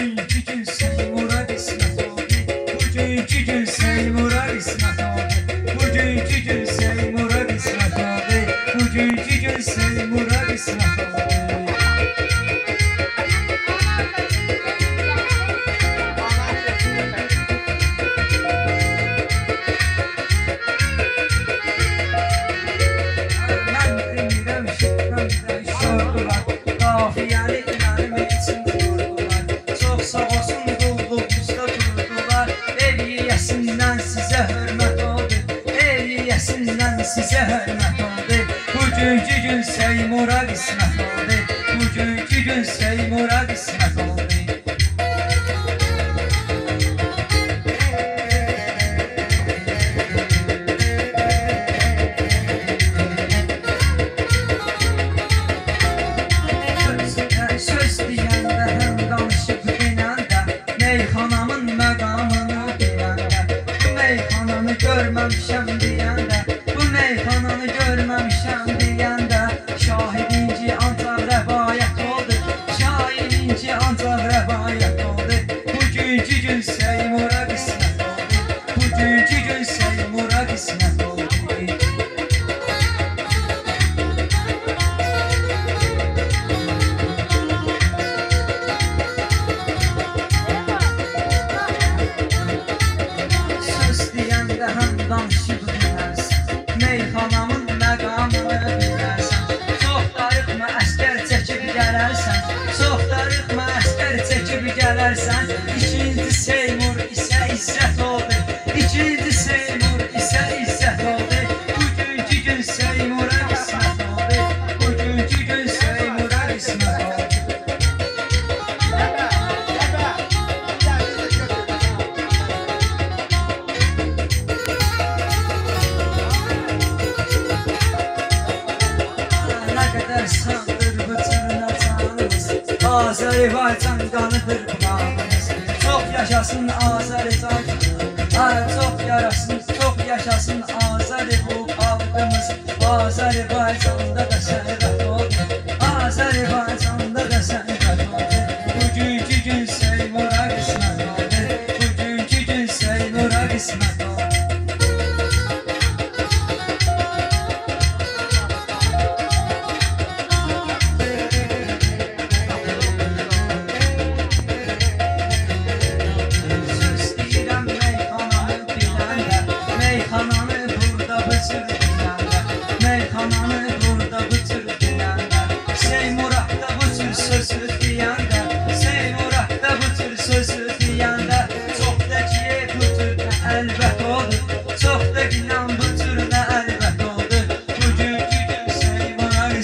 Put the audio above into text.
Bugünkü gün Seymura qismət oldu. Bugünkü gün Seymura qismət oldu. Bugünkü gün Seymura qismət oldu. Bugünkü gün Seymura qismət oldu. Sizə hörmət oldu. Bugünkü gün Seymura qismət oldu. Bugünkü gün Seymura qismət oldu. Söz deyəndə həm danışıb dinəndə, meyxanamın məqamını biləndə, bu meyxananı görməmişəm deyəndə, meyxananı görməmişəm deyəndə, şahidinci ancaq rəvayət oldu. Şahidinci ancaq rəvayət oldu. Bugünkü gün Seymura qismət oldu. Bugünkü gün Seymura qismət oldu. Söz deyəndə həm danışıb meyxanamın məqamını bilərsən. Çox darıxma, əskər çəkib gələrsən. Çox darıxma, əskər çəkib gələrsən. İkinci Seymur isə izzət oldu. İkinci Seymur isə izzət oldu. Bugünkü gün Seymura qismət oldu. Bugünkü gün Seymura qismət oldu. Sandır bütünə canımız, Azərbaycan qanıdır qulağımız. Çox yaşasın Azərbaycan, çox yaşasın Azəri bu xalqımız. Azərbaycanda da sərvət oldu, Azərbaycanda da sərvət oldu. Bugünkü gün Seymura qismət oldu. Bugünkü gün Seymura qismət oldu. Meyxananı burada bitir deyəndə, Seymuraqda bu tür sözü deyəndə, Seymuraqda bu tür sözü deyəndə, çox da ki bu tür əlbət olur, çox da inan bu